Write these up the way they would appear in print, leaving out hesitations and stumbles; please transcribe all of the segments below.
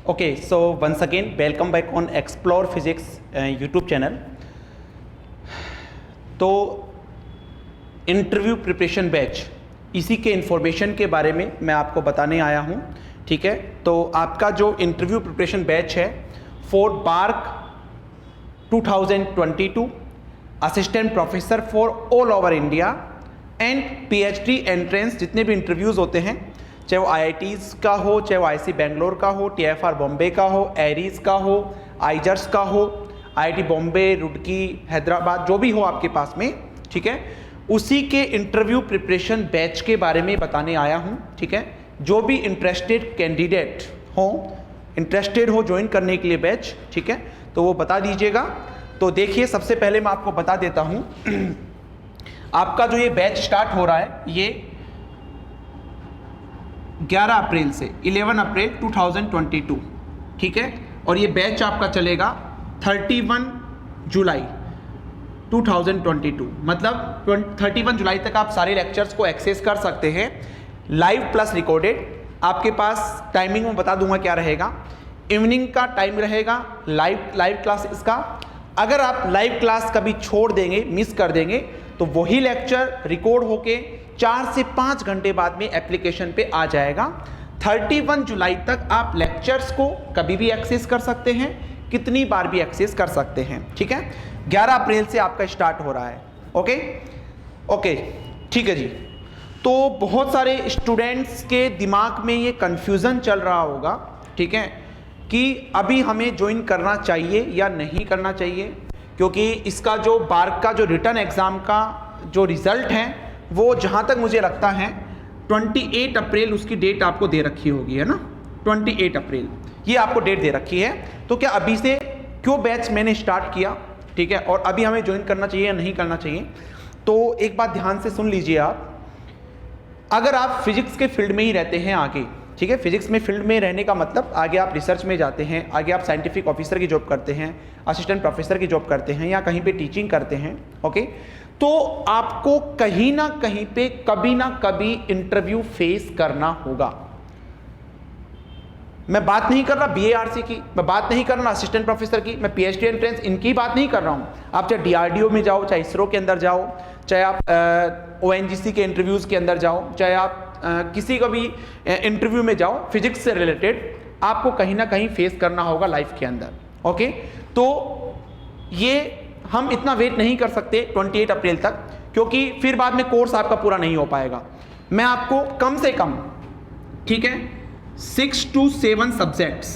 Okay, so once again, welcome back on Explore Physics YouTube channel. तो interview preparation batch, इसी के information के बारे में मैं आपको बताने आया हूँ। ठीक है, तो आपका जो इंटरव्यू प्रिपरेशन बैच है for BARC 2022 assistant professor for all over India and PhD entrance, जितने भी इंटरव्यूज़ होते हैं, चाहे वो आईआईटीज़ का हो, चाहे वो आईआईसी बेंगलोर का हो, टीएफआर बॉम्बे का हो, एरीज का हो, आईजर्स का हो, आईआईटी बॉम्बे, रुड़की, हैदराबाद, जो भी हो आपके पास में, ठीक है, उसी के इंटरव्यू प्रिपरेशन बैच के बारे में बताने आया हूं। ठीक है, जो भी इंटरेस्टेड कैंडिडेट हो ज्वाइन करने के लिए बैच, ठीक है, तो वो बता दीजिएगा। तो देखिए, सबसे पहले मैं आपको बता देता हूं आपका जो ये बैच स्टार्ट हो रहा है, ये 11 अप्रैल से 11 अप्रैल 2022, ठीक है, और ये बैच आपका चलेगा 31 जुलाई 2022, मतलब 31 जुलाई तक आप सारे लेक्चर्स को एक्सेस कर सकते हैं, लाइव प्लस रिकॉर्डेड। आपके पास टाइमिंग में बता दूंगा क्या रहेगा। इवनिंग का टाइम रहेगा लाइव क्लासेस का। अगर आप लाइव क्लास कभी छोड़ देंगे, मिस कर देंगे, तो वही लेक्चर रिकॉर्ड होके 4 से 5 घंटे बाद में एप्लीकेशन पे आ जाएगा। 31 जुलाई तक आप लेक्चर्स को कभी भी एक्सेस कर सकते हैं, कितनी बार भी एक्सेस कर सकते हैं। ठीक है, 11 अप्रैल से आपका स्टार्ट हो रहा है। ओके, ठीक है जी। तो बहुत सारे स्टूडेंट्स के दिमाग में ये कंफ्यूजन चल रहा होगा, ठीक है, कि अभी हमें ज्वाइन करना चाहिए या नहीं करना चाहिए, क्योंकि इसका जो बार्क का जो रिटन एग्ज़ाम का जो रिज़ल्ट है वो जहाँ तक मुझे लगता है 28 अप्रैल उसकी डेट आपको दे रखी होगी, है ना, 28 अप्रैल ये आपको डेट दे रखी है। तो क्या अभी से क्यों बैच मैंने स्टार्ट किया, ठीक है, और अभी हमें ज्वाइन करना चाहिए या नहीं करना चाहिए, तो एक बात ध्यान से सुन लीजिए आप। अगर आप फिजिक्स के फील्ड में ही रहते हैं आगे, ठीक है, फिजिक्स में फील्ड में रहने का मतलब आगे आप रिसर्च में जाते हैं, आगे आप साइंटिफिक ऑफिसर की जॉब करते हैं, असिस्टेंट प्रोफेसर की जॉब करते हैं, या कहीं पे टीचिंग करते हैं, ओके, तो आपको कहीं ना कहीं पे कभी ना कभी इंटरव्यू फेस करना होगा। मैं बात नहीं कर रहा बीएआरसी की, मैं बात नहीं कर रहा असिस्टेंट प्रोफेसर की, मैं पीएचडी एंट्रेंस इनकी बात नहीं कर रहा हूं। आप चाहे डीआरडीओ में जाओ, चाहे इसरो के अंदर जाओ, चाहे आप ओएनजीसी के इंटरव्यूज के अंदर जाओ, चाहे आप किसी का भी इंटरव्यू में जाओ, फिजिक्स से रिलेटेड आपको कहीं ना कहीं फेस करना होगा लाइफ के अंदर। ओके, तो ये हम इतना वेट नहीं कर सकते 28 अप्रैल तक, क्योंकि फिर बाद में कोर्स आपका पूरा नहीं हो पाएगा। मैं आपको कम से कम, ठीक है, 6 to 7 सब्जेक्ट्स,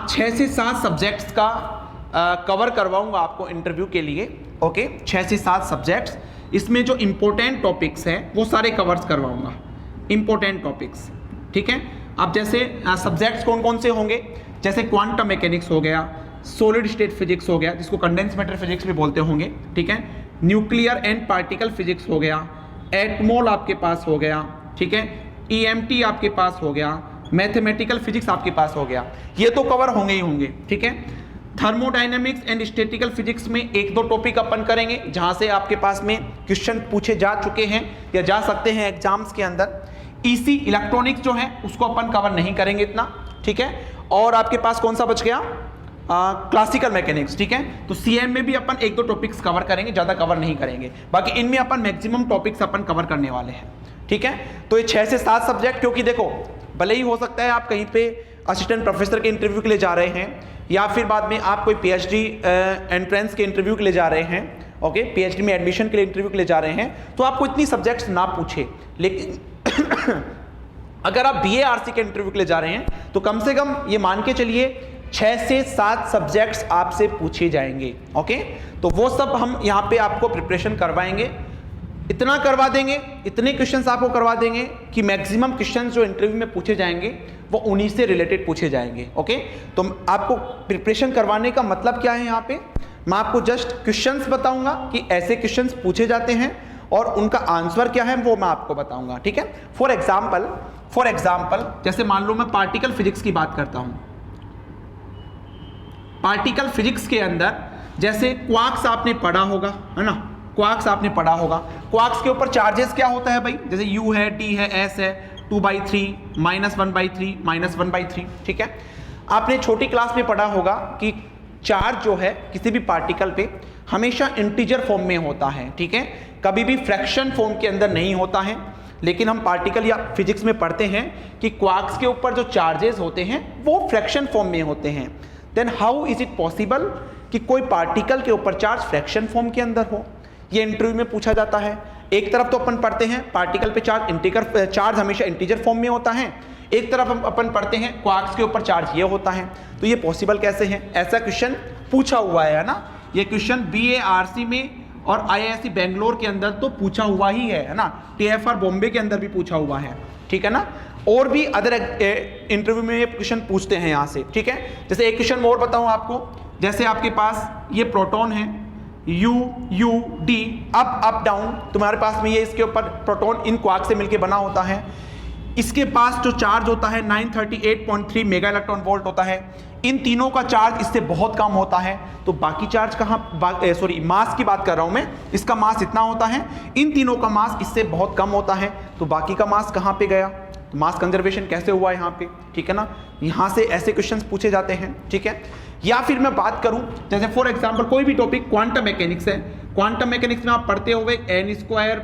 6 से 7 सब्जेक्ट्स का कवर करवाऊंगा आपको इंटरव्यू के लिए। ओके, 6 से 7 सब्जेक्ट्स, इसमें जो इंपॉर्टेंट टॉपिक्स हैं वो सारे कवर्स करवाऊंगा, इंपॉर्टेंट टॉपिक्स, ठीक है। अब जैसे सब्जेक्ट्स कौन कौन से होंगे, जैसे क्वांटम मैकेनिक्स हो गया, सॉलिड स्टेट फिजिक्स हो गया, जिसको कंडेंस मैटर फिजिक्स भी बोलते होंगे, ठीक है, न्यूक्लियर एंड पार्टिकल फिजिक्स हो गया, एटमॉल आपके पास हो गया, ठीक है, ईएमटी आपके पास हो गया, मैथमेटिकल फिजिक्स आपके पास हो गया, ये तो कवर होंगे ही होंगे, ठीक है। थर्मोडायनेमिक्स एंड स्टैटिकल फिजिक्स में 1-2 टॉपिक अपन करेंगे, जहां से आपके पास में क्वेश्चन पूछे जा चुके हैं या जा सकते हैं एग्जाम्स के अंदर। ईसी इलेक्ट्रॉनिक्स जो है उसको अपन कवर नहीं करेंगे इतना, ठीक है। और आपके पास कौन सा बच गया, क्लासिकल मैकेनिक्स, ठीक है। तो सीएम में भी अपन 1-2 टॉपिक्स कवर करेंगे, ज़्यादा कवर नहीं करेंगे, बाकी इनमें अपन मैक्सिमम टॉपिक्स अपन कवर करने वाले हैं, ठीक है। तो ये 6 से 7 सब्जेक्ट, क्योंकि देखो भले ही हो सकता है आप कहीं पे असिस्टेंट प्रोफेसर के इंटरव्यू के लिए जा रहे हैं, या फिर बाद में आप कोई पीएचडी एंट्रेंस के इंटरव्यू के लिए जा रहे हैं, ओके, पीएचडी में एडमिशन के लिए इंटरव्यू के लिए जा रहे हैं, तो आपको इतनी सब्जेक्ट्स ना पूछे। लेकिन अगर आप बीएआरसी के इंटरव्यू के लिए जा रहे हैं तो कम से कम ये मान के चलिए 6 से 7 सब्जेक्ट्स आपसे पूछे जाएंगे, ओके। तो वो सब हम यहाँ पे आपको प्रिपरेशन करवाएंगे, इतना करवा देंगे, इतने क्वेश्चंस आपको करवा देंगे कि मैक्सिमम क्वेश्चंस जो इंटरव्यू में पूछे जाएंगे वो उन्हीं से रिलेटेड पूछे जाएंगे, ओके। तो आपको प्रिपरेशन करवाने का मतलब क्या है, यहाँ पे मैं आपको जस्ट क्वेश्चंस बताऊंगा कि ऐसे क्वेश्चंस पूछे जाते हैं और उनका आंसर क्या है वो मैं आपको बताऊंगा, ठीक है। फॉर एग्जाम्पल जैसे मान लो मैं पार्टिकल फिजिक्स की बात करता हूं। पार्टिकल फिजिक्स के अंदर जैसे क्वार्क्स आपने पढ़ा होगा, है ना, क्वार्क्स आपने पढ़ा होगा। क्वार्क्स के ऊपर चार्जेस क्या होता है भाई, जैसे U है, T है, S है, 2/3, -1/3, -1/3, ठीक है। आपने छोटी क्लास में पढ़ा होगा कि चार्ज जो है किसी भी पार्टिकल पे हमेशा इंटीजर फॉर्म में होता है, ठीक है, कभी भी फ्रैक्शन फॉर्म के अंदर नहीं होता है। लेकिन हम पार्टिकल या फिजिक्स में पढ़ते हैं कि क्वार्क्स के ऊपर जो चार्जेस होते हैं वो फ्रैक्शन फॉर्म में होते हैं। Then how is it possible कि कोई पार्टिकल के ऊपर चार्ज फ्रैक्शन फॉर्म के अंदर हो? ये इंटरव्यू में पूछा जाता है। एक तरफ तो अपन पढ़ते हैं पार्टिकल पे चार्ज हमेशा इंटीजर फॉर्म में होता है, एक तरफ हम अपन पढ़ते हैं क्वार्क्स के ऊपर चार्ज ये होता है। तो ये पॉसिबल कैसे है? ऐसा क्वेश्चन पूछा हुआ है ना। ये क्वेश्चन BARC में और IISc बेंगलोर के अंदर तो पूछा हुआ ही है ना, TFR बॉम्बे के अंदर भी पूछा हुआ है, ठीक है ना। और भी अदर इंटरव्यू में ये क्वेश्चन पूछते हैं यहाँ से, ठीक है। जैसे एक क्वेश्चन और बताऊँ आपको, जैसे आपके पास ये प्रोटॉन है UUD, अप डाउन, तुम्हारे पास में ये इसके ऊपर प्रोटॉन इन क्वार्क से मिलकर बना होता है। इसके पास जो चार्ज होता है 938.3 मेगा इलेक्ट्रॉन वोल्ट होता है। इन तीनों का चार्ज इससे बहुत कम होता है, तो बाकी चार्ज कहाँ, मास की बात कर रहा हूं मैं, इसका मास इतना होता है, इन तीनों का मास इससे बहुत कम होता है, तो बाकी का मास कहाँ पे गया? तो मास कंजर्वेशन कैसे हुआ यहाँ पे, ठीक है ना। यहाँ से ऐसे क्वेश्चंस पूछे जाते हैं, ठीक है। या फिर मैं बात करूं, जैसे फॉर एग्जांपल कोई भी टॉपिक क्वांटम मैकेनिक्स है, क्वांटम मैकेनिक्स में आप पढ़ते हुए n² π²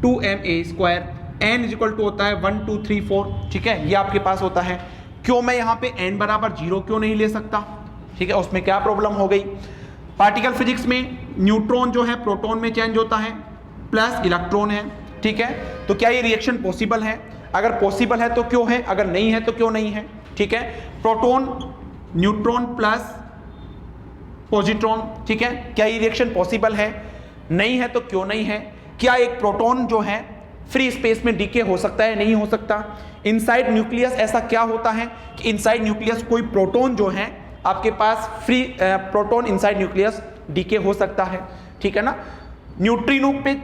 h²/2ma², n = होता है 1 2 3 4, ठीक है, ये आपके पास होता है। क्यों मैं यहाँ पे n = 0 क्यों नहीं ले सकता, ठीक है, उसमें क्या प्रॉब्लम हो गई? पार्टिकल फिजिक्स में न्यूट्रॉन जो है प्रोटॉन में चेंज होता है, प्लस इलेक्ट्रॉन है, ठीक है। तो क्या ये रिएक्शन पॉसिबल है? अगर पॉसिबल है तो क्यों है, अगर नहीं है तो क्यों नहीं है, ठीक है। प्रोटॉन न्यूट्रॉन प्लस पॉजिट्रॉन, ठीक है, क्या ये रिएक्शन पॉसिबल है? नहीं है तो क्यों नहीं है? क्या एक प्रोटॉन जो है फ्री स्पेस में डीके हो सकता है, नहीं हो सकता? इनसाइड न्यूक्लियस ऐसा क्या होता है कि इनसाइड न्यूक्लियस कोई प्रोटॉन जो है आपके पास free proton inside nucleus decay हो सकता है, ठीक है ना। न्यूट्रिनो पे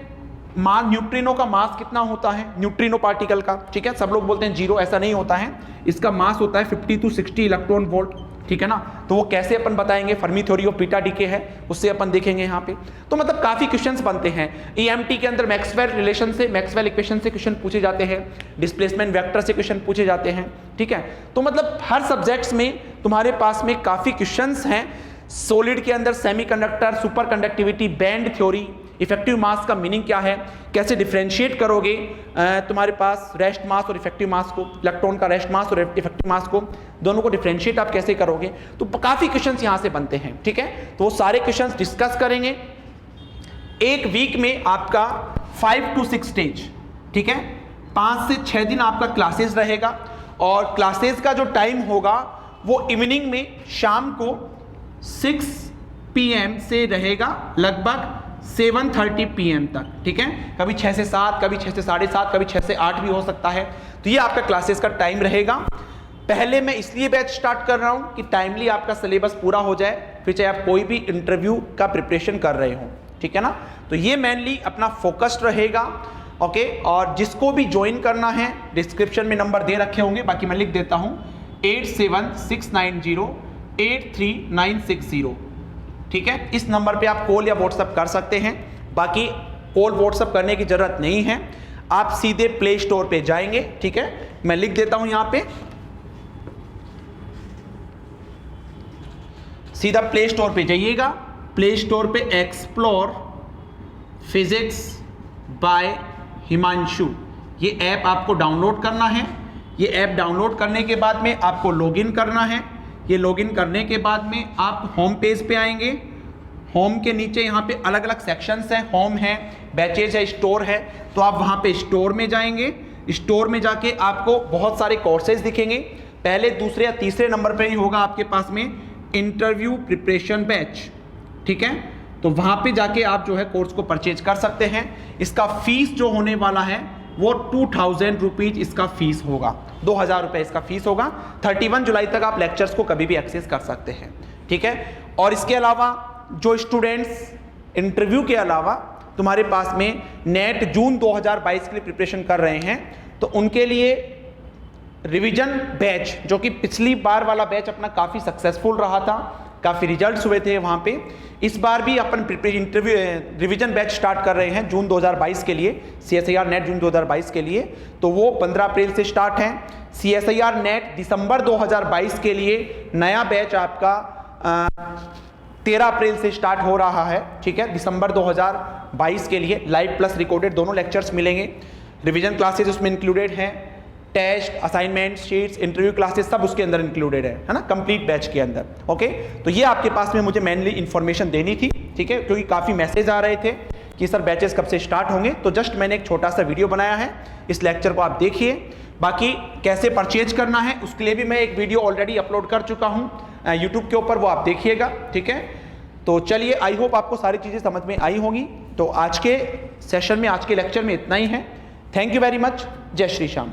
न्यूट्रिनो का मास कितना होता है, न्यूट्रिनो पार्टिकल का, ठीक है, सब लोग बोलते हैं 0, ऐसा नहीं होता है, इसका मास होता है 50 to 60 इलेक्ट्रॉन वोल्ट, ठीक है ना। तो वो कैसे अपन बताएंगे? Fermi theory of beta decay है, उससे अपन देखेंगे यहाँ पे। तो मतलब काफी क्वेश्चंस बनते हैं। EMT के अंदर मैक्सवेल रिलेशन से, मैक्सवेल इक्वेशन से क्वेश्चन पूछे जाते हैं, डिस्प्लेसमेंट वेक्टर से क्वेश्चन पूछे जाते हैं, ठीक है। तो मतलब हर सब्जेक्ट्स में तुम्हारे पास में काफी क्वेश्चंस हैं। सॉलिड के अंदर semiconductor, superconductivity, band theory, effective mass का मीनिंग क्या है, कैसे डिफरेंशिएट करोगे तुम्हारे पास रेस्ट मास और इफेक्टिव मास को, इलेक्ट्रॉन का रेस्ट मास और इफेक्टिव मास को, दोनों को डिफरेंशिएट आप कैसे करोगे। तो काफी क्वेश्चंस यहां से बनते हैं, ठीक है। तो वो सारे क्वेश्चंस डिस्कस करेंगे। एक वीक में आपका 5 to 6 स्टेज, ठीक है, 5 से 6 दिन आपका क्लासेस रहेगा। और क्लासेस का जो टाइम होगा वो इवनिंग में शाम को 6 PM से रहेगा लगभग 7:30 PM तक, ठीक है। कभी 6 से 7, कभी 6 से 7:30, कभी 6 से 8 भी हो सकता है। तो ये आपका क्लासेस का टाइम रहेगा। पहले मैं इसलिए बैच स्टार्ट कर रहा हूं कि टाइमली आपका सिलेबस पूरा हो जाए, फिर चाहे आप कोई भी इंटरव्यू का प्रिपरेशन कर रहे हो, ठीक है ना। तो ये मेनली अपना फोकस्ड रहेगा, ओके। और जिसको भी ज्वाइन करना है डिस्क्रिप्शन में नंबर दे रखे होंगे, बाकी मैं लिख देता हूं 8769083960, ठीक है। इस नंबर पे आप कॉल या व्हाट्सएप कर सकते हैं। बाकी कॉल व्हाट्सएप करने की जरूरत नहीं है, आप सीधे प्ले स्टोर पे जाएंगे, ठीक है। मैं लिख देता हूं यहां पे, सीधा प्ले स्टोर पे जाइएगा। प्ले स्टोर पे एक्सप्लोर फिजिक्स बाय हिमांशु, ये ऐप आपको डाउनलोड करना है। ये ऐप डाउनलोड करने के बाद में आपको लॉगिन करना है। ये लॉगिन करने के बाद में आप होम पेज पे आएंगे। होम के नीचे यहाँ पे अलग अलग सेक्शंस हैं, होम है, बैचेज है, स्टोर है। तो आप वहाँ पे स्टोर में जाएंगे। स्टोर में जाके आपको बहुत सारे कोर्सेज दिखेंगे। पहले, दूसरे या तीसरे नंबर पे ही होगा आपके पास में इंटरव्यू प्रिपरेशन बैच, ठीक है। तो वहाँ पे जाके आप जो है कोर्स को परचेज कर सकते हैं। इसका फीस जो होने वाला है वो 2000 रुपीज इसका फीस होगा, 2000 रुपये इसका फीस होगा। 31 जुलाई तक आप लेक्चर्स को कभी भी एक्सेस कर सकते हैं, ठीक है। और इसके अलावा जो स्टूडेंट्स इंटरव्यू के अलावा तुम्हारे पास में नेट जून 2022 के लिए प्रिपरेशन कर रहे हैं, तो उनके लिए रिवीजन बैच, जो कि पिछली बार वाला बैच अपना काफ़ी सक्सेसफुल रहा था, काफ़ी रिजल्ट्स हुए थे वहाँ पे। इस बार भी अपन इंटरव्यू रिवीजन बैच स्टार्ट कर रहे हैं जून 2022 के लिए, CSIR नेट जून 2022 के लिए, तो वो 15 अप्रैल से स्टार्ट है। CSIR नेट दिसंबर 2022 के लिए नया बैच आपका 13 अप्रैल से स्टार्ट हो रहा है, ठीक है, दिसंबर 2022 के लिए। लाइव प्लस रिकॉर्डेड दोनों लेक्चर्स मिलेंगे, रिवीजन क्लासेस उसमें इंक्लूडेड हैं, test, assignment, sheets, interview classes सब उसके अंदर इंक्लूडेड है ना, कंप्लीट बैच के अंदर। ओके, तो ये आपके पास में मुझे मेनली इन्फॉर्मेशन देनी थी, ठीक है, क्योंकि काफ़ी मैसेज आ रहे थे कि सर बैचेस कब से स्टार्ट होंगे, तो जस्ट मैंने एक छोटा सा वीडियो बनाया है, इस लेक्चर को आप देखिए। बाकी कैसे परचेज करना है उसके लिए भी मैं एक वीडियो ऑलरेडी अपलोड कर चुका हूँ यूट्यूब के ऊपर, वो आप देखिएगा, ठीक है। तो चलिए, आई होप आपको सारी चीज़ें समझ में आई होंगी। तो आज के सेशन में, आज के लेक्चर में इतना ही है। Thank you very much. जय श्री श्याम।